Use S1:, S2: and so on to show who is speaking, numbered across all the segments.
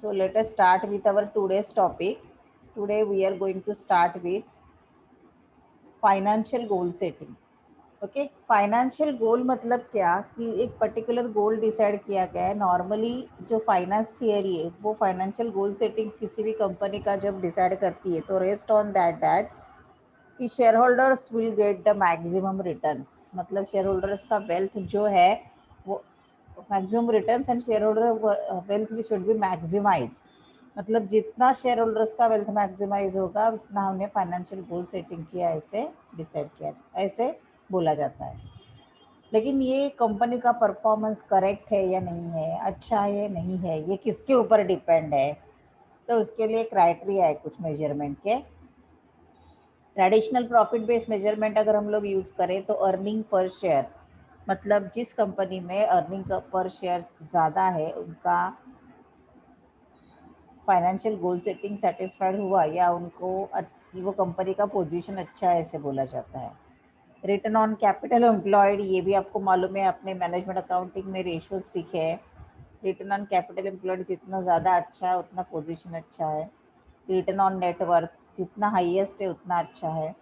S1: So let us start with our today's topic. Today we are going to start with financial goal setting. Okay, financial goal मतलब क्या कि एक particular goal decide किया गया है. Normally जो finance theory है वो फाइनेंशियल गोल सेटिंग किसी भी कंपनी का जब डिसाइड करती है तो रेस्ट ऑन दैट कि share holders will get the maximum returns. मतलब शेयर होल्डर्स का वेल्थ जो है वो maximum returns and share holder wealth we should be maximise. मतलब जितना शेयर होल्डर्स का वेल्थ मैक्सिमाइज होगा उतना हमने फाइनेंशियल गोल सेटिंग किया, ऐसे डिसाइड किया, ऐसे बोला जाता है. लेकिन ये कंपनी का परफॉर्मेंस करेक्ट है या नहीं है, अच्छा है या नहीं है, ये किसके ऊपर डिपेंड है. तो उसके लिए क्राइटेरिया है कुछ मेजरमेंट के. ट्रेडिशनल प्रॉफिट बेस्ड मेजरमेंट अगर हम लोग यूज़ करें तो अर्निंग पर शेयर, मतलब जिस कंपनी में अर्निंग पर शेयर ज़्यादा है उनका फाइनेंशियल गोल सेटिंग सेटिस्फाइड हुआ या उनको वो कंपनी का पोजीशन अच्छा है, ऐसे बोला जाता है. रिटर्न ऑन कैपिटल एम्प्लॉयड, ये भी आपको मालूम है, अपने मैनेजमेंट अकाउंटिंग में रेशियो सीखे हैं. रिटर्न ऑन कैपिटल एम्प्लॉयड जितना ज़्यादा अच्छा है उतना पोजीशन अच्छा है. रिटर्न ऑन नेटवर्थ जितना हाईएस्ट है उतना अच्छा है.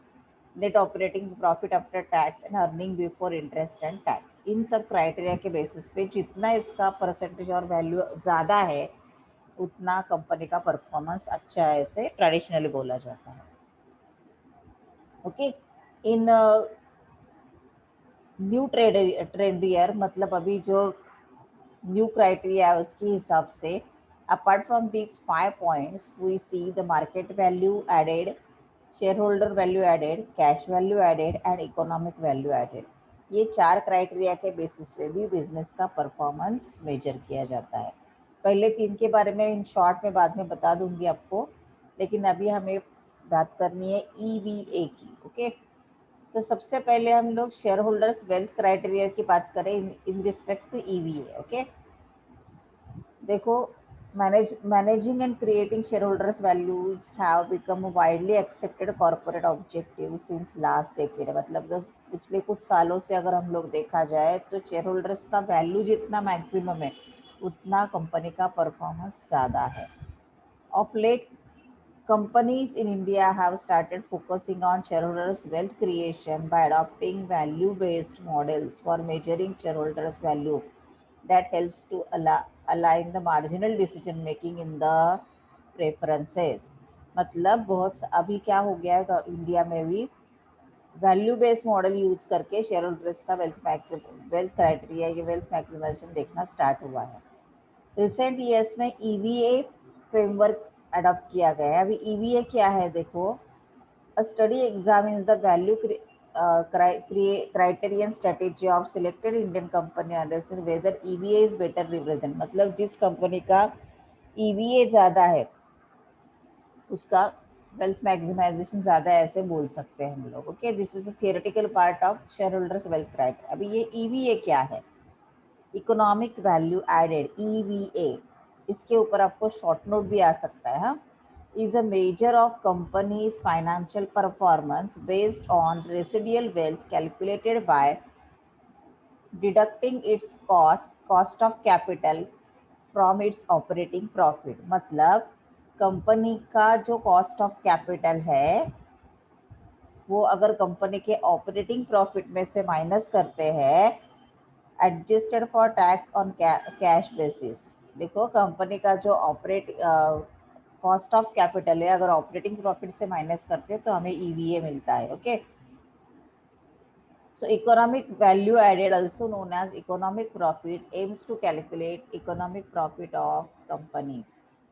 S1: Net operating profit after tax and earning before interest and tax, इन सब क्राइटेरिया के बेसिस पे जितना इसका परसेंटेज और वैल्यू ज़्यादा है उतना कंपनी का परफॉर्मेंस अच्छा है, ऐसे ट्रेडिशनली बोला जाता है. Okay, in new trend year, मतलब अभी जो न्यू क्राइटेरिया है उसके हिसाब से, apart from these 5 points we see the market value added, share holder value added, cash value added and economic value added. ये 4 क्राइटेरिया के बेसिस पे भी बिजनेस का परफॉर्मेंस मेजर किया जाता है. पहले 3 के बारे में इन शॉर्ट में बाद में बता दूंगी आपको, लेकिन अभी हमें बात करनी है EVA की. ओके, तो सबसे पहले हम लोग शेयर होल्डर्स वेल्थ क्राइटेरिया की बात करें in respect to EVA. Okay, देखो, managing and creating shareholders values have become a widely accepted corporate objective since last decade. मतलब पिछले कुछ सालों से अगर हम लोग देखा जाए तो शेयर होल्डर्स का वैल्यू जितना मैक्सिमम है उतना कंपनी का परफॉर्मेंस ज़्यादा है. Of late companies in India have started focusing on shareholders wealth creation by adopting value based models for measuring shareholders value that helps to align the marginal decision making in the preferences. मतलब बहुत अभी क्या हो गया है India में भी value based model use करके शेयर होल्डर्स का वेल्थ क्राइटेरिया, ये वेल्थ मैक्सिमाइजेशन देखना स्टार्ट हुआ है. रिसेंट ईयर्स में EVA फ्रेमवर्क अडॉप्ट किया गया है. अभी EVA क्या है देखो, अ study examines the value criterion strategy of selected Indian company understand whether EVA is better represent. मतलब जिस कंपनी का EVA ज़्यादा है उसका वेल्थ मैक्सिमाइजेशन ज़्यादा है, ऐसे बोल सकते हैं हम लोग. Okay, this is a theoretical part of share holders wealth criteria. अभी ये EVA क्या है, इकोनॉमिक वैल्यू एडेड, EVA, इसके ऊपर आपको शॉर्ट नोट भी आ सकता है. हाँ, is a measure of company's financial performance based on residual wealth calculated by deducting its cost of capital from its operating profit. मतलब कंपनी का जो कॉस्ट ऑफ कैपिटल है वो अगर कंपनी के ऑपरेटिंग प्रॉफिट में से माइनस करते हैं adjusted for tax on cash basis. देखो, कंपनी का जो कॉस्ट ऑफ कैपिटल है अगर ऑपरेटिंग प्रॉफिट से माइनस करते हैं तो हमें EVA मिलता है. Okay, so economic value added also known as economic profit aims to calculate economic profit of company.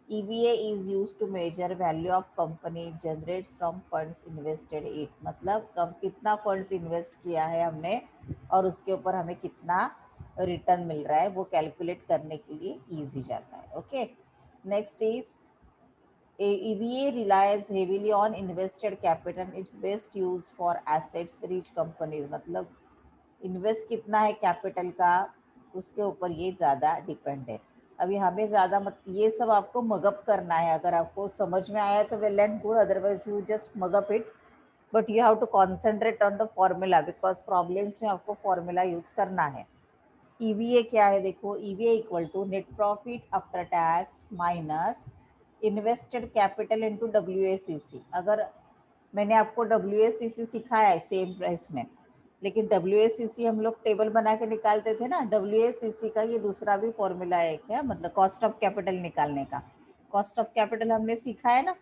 S1: EVA is used to measure value of company generates from funds invested it. मतलब कम कितना funds invest किया है हमने और उसके ऊपर हमें कितना रिटर्न मिल रहा है वो कैलकुलेट करने के लिए ईजी जाता है. Okay, next is EVA relies heavily on invested capital and its best use for assets rich companies. मतलब इन्वेस्ट कितना है कैपिटल का उसके ऊपर ये ज़्यादा डिपेंड है. अभी हमें ज़्यादा मत ये सब आपको मगअप करना है. अगर आपको समझ में आया तो well and good, otherwise you just mug up it, but you have to concentrate on the formula because problems में आपको फॉर्मूला यूज करना है. ईवीए क्या है देखो, EVA equal to net profit after tax minus invested capital into WACC. अगर मैंने आपको डब्ल्यूएसीसी सिखाया है सेम प्राइस में, लेकिन डब्ल्यूएसीसी हम लोग टेबल बना के निकालते थे ना, डब्ल्यूएसीसी का ये दूसरा भी फॉर्मूला एक है, मतलब कॉस्ट ऑफ कैपिटल निकालने का। कॉस्ट ऑफ कैपिटल हमने सीखा है ना,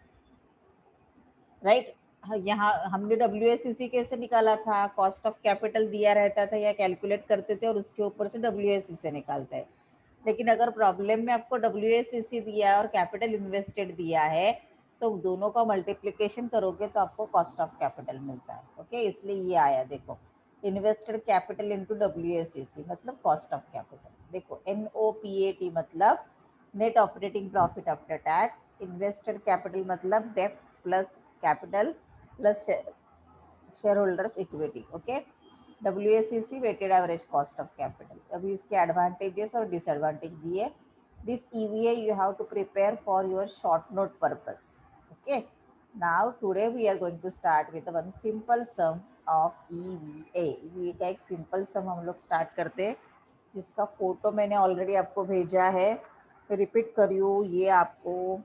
S1: राइट। यहाँ हमने डब्ल्यूएसीसी कैसे निकाला था, कॉस्ट ऑफ कैपिटल दिया रहता था या कैलकुलेट करते थे और उसके ऊपर से डब्ल्यूएसीसी निकालते हैं। लेकिन अगर प्रॉब्लम में आपको डब्ल्यूएसीसी दिया है और कैपिटल इन्वेस्टेड दिया है, तो दोनों का मल्टीप्लिकेशन करोगे तो आपको कॉस्ट ऑफ कैपिटल मिलता है। ओके, इसलिए ये आया देखो, इन्वेस्टेड कैपिटल इनटू डब्ल्यूएसीसी मतलब कॉस्ट ऑफ कैपिटल। देखो एनओपीएटी मतलब net operating profit after tax, invested capital मतलब डेप्ट plus capital plus shareholders equity. Okay, WACC weighted average cost of capital. अभी इसके एडवांटेजेस और डिसएडवांटेज दिए। This EVA you have to prepare for your short note purpose. Okay, now today we are going to start with one simple sum of EVA. EVA का एक simple सम हम लोग start करते हैं, जिसका फोटो मैंने ऑलरेडी आपको भेजा है। रिपीट करियो, ये आपको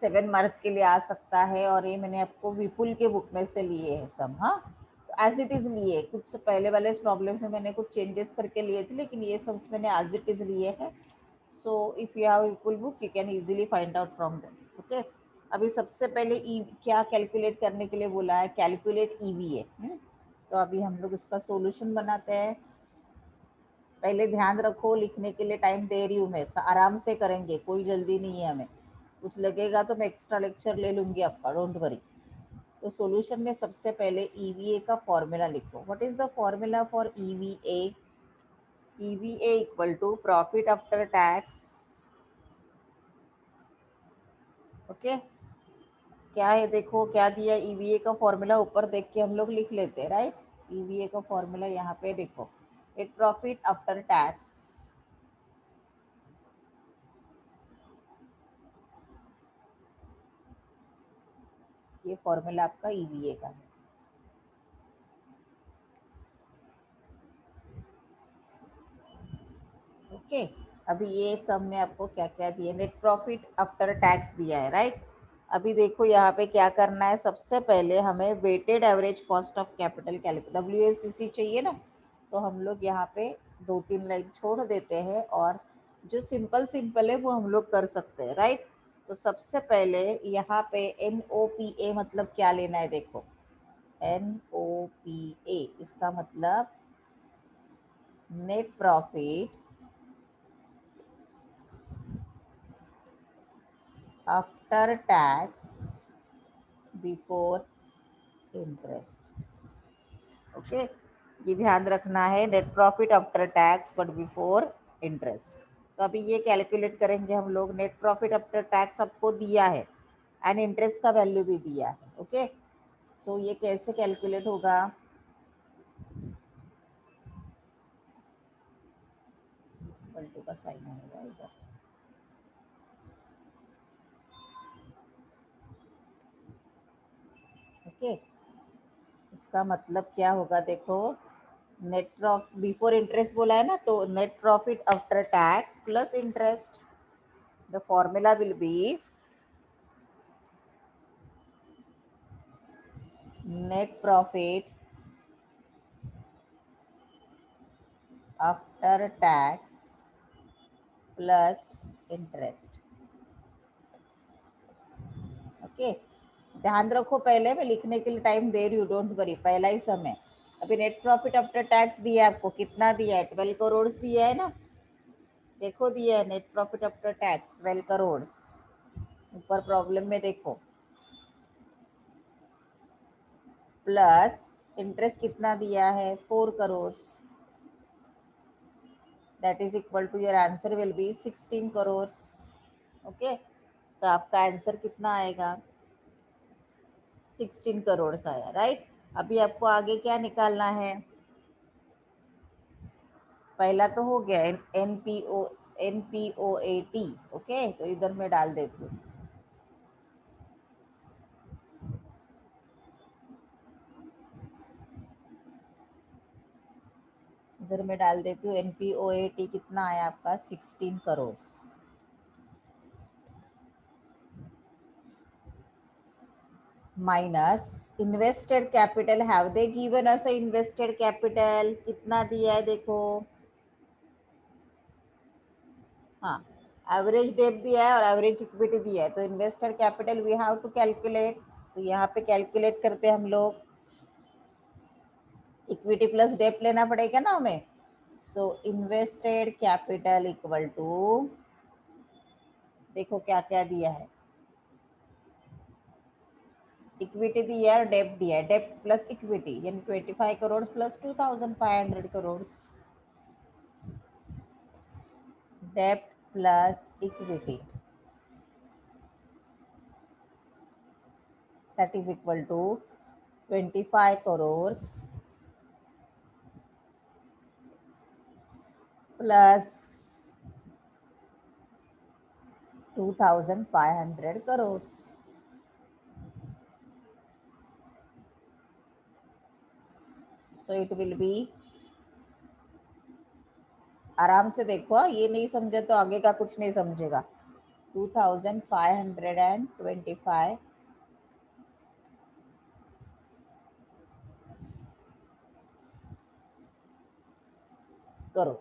S1: 7 मार्क्स के लिए आ सकता है, और ये मैंने आपको विपुल के बुक में से लिए हैं सब। हाँ, तो एज इट इज लिए, कुछ पहले वाले प्रॉब्लम में मैंने कुछ चेंजेस करके लिए थे, लेकिन ये सब मैंने एज इट इज लिए हैं। So if you have Vipul book you can easily find out from this. Okay, अभी सबसे पहले क्या कैलकुलेट करने के लिए बोला है, कैलकुलेट ईवीए। तो अभी हम लोग इसका सोल्यूशन बनाते हैं। पहले ध्यान रखो, लिखने के लिए टाइम दे रही हूँ मैं, आराम से करेंगे, कोई जल्दी नहीं है हमें। कुछ लगेगा तो मैं एक्स्ट्रा लेक्चर ले लूंगी आपका, डोंट वरी। तो सॉल्यूशन में सबसे पहले ईवीए का फॉर्मूला लिखो। What is the formula for EVA? EVA equal to profit after tax. Okay, क्या है देखो, क्या दिया ईवीए का फॉर्मूला, ऊपर देख के हम लोग लिख लेते हैं, राइट। ईवीए का फॉर्मूला यहाँ पे देखो, नेट प्रॉफिट आफ्टर टैक्स ये फॉर्मूला आपका ईवीए का है। ओके, अभी ये सब में आपको क्या क्या दिया, नेट प्रॉफिट आफ्टर टैक्स दिया है, राइट। अभी देखो यहाँ पे क्या करना है, सबसे पहले हमें weighted average cost of capital calculate, WACC चाहिए ना, तो हम लोग यहाँ पे 2-3 लाइन छोड़ देते हैं, और जो सिंपल सिंपल है वो हम लोग कर सकते हैं, राइट। तो सबसे पहले यहाँ पे एनओपीए मतलब क्या लेना है देखो, एनओपीए इसका मतलब net profit after tax before interest. Okay, ये ध्यान रखना है, net profit after tax but before interest. तो अभी ये कैलकुलेट करेंगे हम लोग। नेट प्रॉफिट आफ्टर टैक्स आपको दिया है एंड इंटरेस्ट का वैल्यू भी दिया है। ओके, सो ये कैसे कैलकुलेट होगा, पलटू का साइन आएगा इधर। ओके, इसका मतलब क्या होगा देखो, नेट प्रॉफिट बिफोर इंटरेस्ट बोला है ना, तो net profit after tax plus interest, the formula will be net profit after tax plus interest. Okay, ध्यान रखो, पहले मैं लिखने के लिए टाइम दे रही हूँ, डोंट वरी, पहला ही समय। अभी नेट प्रॉफिट आफ्टर टैक्स दिया है आपको, कितना दिया है, 12 करोड़ दिया है ना, देखो दिया है net profit after tax 12 crore. ऊपर प्रॉब्लम में देखो, प्लस इंटरेस्ट कितना दिया है, 4 crore. That is equal to, your answer will be 16 crore. Okay, तो आपका आंसर कितना आएगा, 16 करोड़ आया, राइट। अभी आपको आगे क्या निकालना है, पहला तो हो गया एनपीओएटी। ओके, तो इधर मैं डाल देती हूँ, इधर मैं डाल देती हूँ NPOAT कितना आया आपका 16 crore minus invested capital have they given us invested capital कितना दिया है देखो, हाँ एवरेज डेट दिया है और एवरेज इक्विटी दिया है, तो invested capital we have to calculate, तो यहाँ पे कैलकुलेट करते हैं हम लोग, इक्विटी प्लस डेट लेना पड़ेगा ना हमें, so invested capital equal to, देखो क्या क्या दिया है, इक्विटी दी है और डेप्ट दिया है, डेप्ट प्लस इक्विटी यानी 25 करोड़ प्लस 2500 करोड़, डेप्ट plus equity that is equal to 25 crores plus 2500 crores. So it will be, आराम से देखो, ये नहीं समझे तो आगे का कुछ नहीं समझेगा, 2525 करोड़,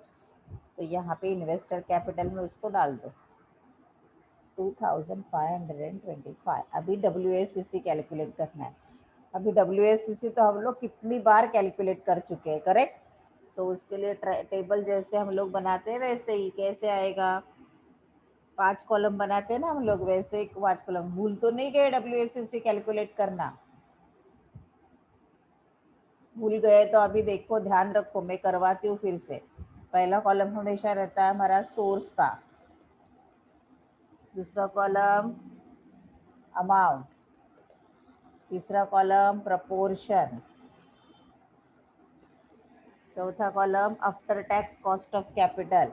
S1: तो यहाँ पे इन्वेस्टर कैपिटल में उसको डाल दो 2525, अभी WACC कैलकुलेट करना है, अभी WACC तो हम लोग कितनी बार कैलकुलेट कर चुके हैं, करेक्ट, सो उसके लिए टेबल जैसे हम लोग बनाते हैं वैसे ही कैसे आएगा, 5 कॉलम बनाते हैं ना हम लोग, वैसे ही 5 कॉलम, भूल तो नहीं गए WACC कैलकुलेट करना, भूल गए तो अभी देखो ध्यान रखो, मैं करवाती हूँ फिर से, पहला कॉलम हमेशा रहता है हमारा सोर्स का, दूसरा कॉलम अमाउंट, तीसरा कॉलम प्रपोर्शन, चौथा column after tax cost of capital,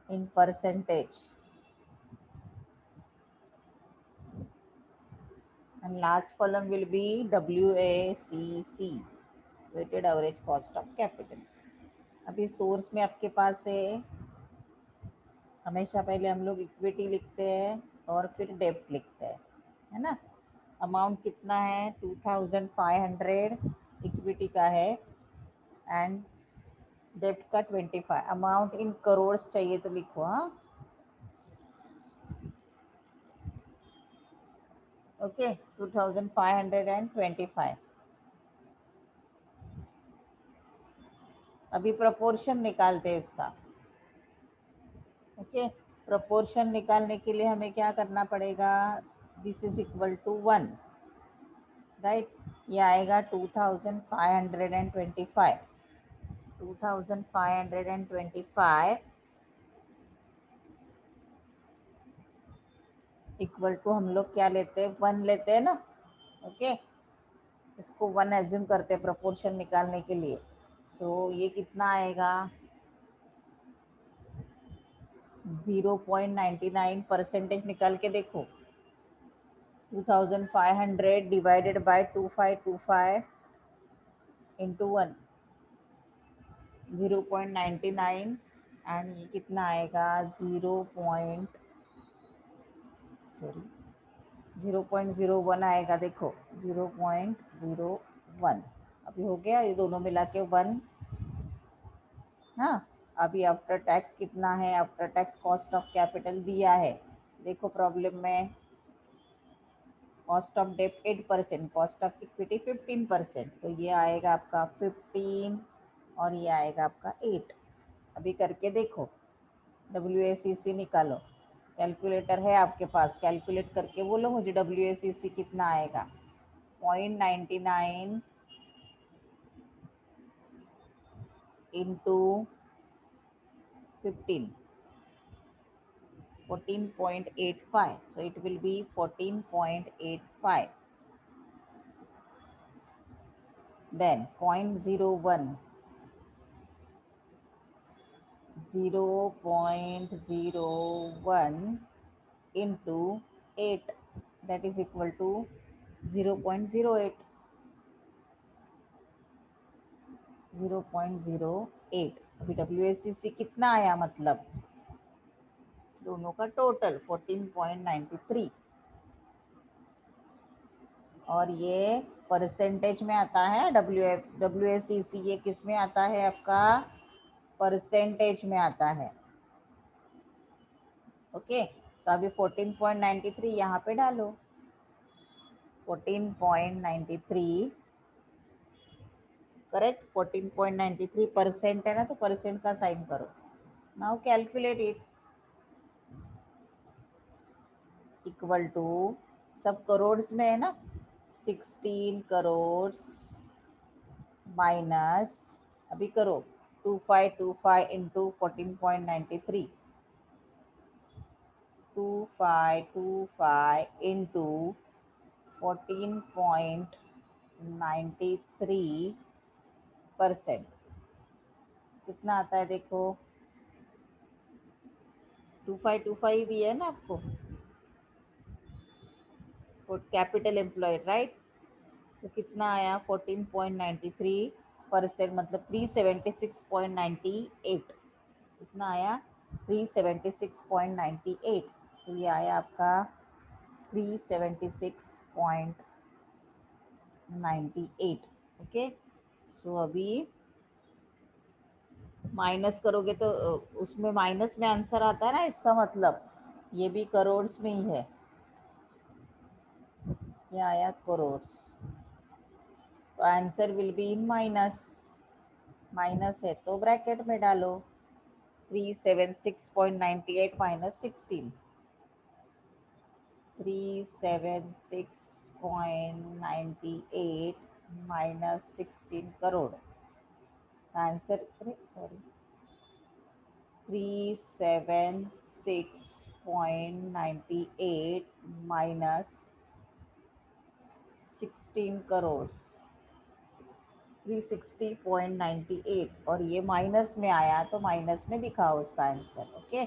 S1: in percentage, and last column will be WACC, weighted average cost of capital. अभी सोर्स में आपके पास है, हमेशा पहले हम लोग इक्विटी लिखते हैं और फिर डेब्ट लिखते हैं, है ना, अमाउंट कितना है 2500 इक्विटी का है एंड डेब्ट का 25, अमाउंट इन करोड़ चाहिए तो लिखो, हाँ ओके 2525, अभी प्रोपोर्शन निकालते हैं इसका, ओके प्रोपोर्शन निकालने के लिए हमें क्या करना पड़ेगा, this is equal to 1, right, ये आएगा 2525, 2525 इक्वल टू, हम लोग क्या लेते हैं 1 लेते हैं ना, ओके इसको 1 एज्यूम करते हैं प्रोपोर्शन निकालने के लिए, सो ये कितना आएगा 0.99 परसेंटेज निकाल के देखो, 2500 डिवाइडेड बाय 2525 इंटू 1, 0.99 एंड ये कितना आएगा 0.01 आएगा, देखो 0.01, अभी हो गया ये दोनों मिला के 1, हाँ अभी आफ्टर टैक्स कितना है, after tax cost of capital दिया है, देखो प्रॉब्लम में cost of debt 8%, cost of equity 15%, तो ये आएगा आपका 15 और ये आएगा आपका 8, अभी करके देखो, WACC निकालो, कैलकुलेटर है आपके पास, कैलकुलेट करके बोलो मुझे WACC कितना आएगा, 0.99 into 15, 14.85, so it will be 14.85, then 0.01, 0.01 into 8, that is equal to 0.08, 0.08। अभी WACC कितना आया, मतलब दोनों का टोटल 14.93, और ये परसेंटेज में आता है। WACC ये किस में आता है आपका, परसेंटेज में आता है। ओके, तो अभी 14.93 यहाँ पे डालो। 14.93 करेक्ट, 14.93% है ना, तो परसेंट का साइन करो। Now calculate it, equal to, सब करोड़ में है ना, 16 करोड़ माइनस, अभी करो 2525 इंटू 14.93, 2525 इंटू 14.93%, कितना आता है देखो। 2525 दिया है ना आपको, कैपिटल एम्प्लॉयड राइट, तो कितना आया 14.93%, मतलब 376.98, कितना आया 376.98, तो ये आया आपका 376.98। ओके, सो अभी माइनस करोगे तो उसमें माइनस में आंसर आता है ना, इसका मतलब ये भी करोड़ में ही है, ये आया करोड़, तो answer will be in minus, minus है तो ब्रैकेट में डालो, 376.98 माइनस 16, 376.98 माइनस 16 करोड़, आंसर, अरे सॉरी, 376.98 माइनस 16 करोड़, 360.98, और ये माइनस में आया तो माइनस में दिखाओ उसका आंसर। ओके,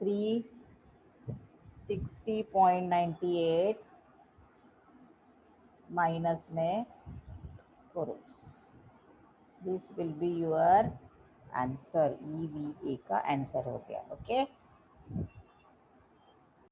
S1: 360.98 माइनस में crore, this will be your answer, EVA का आंसर हो गया। ओके,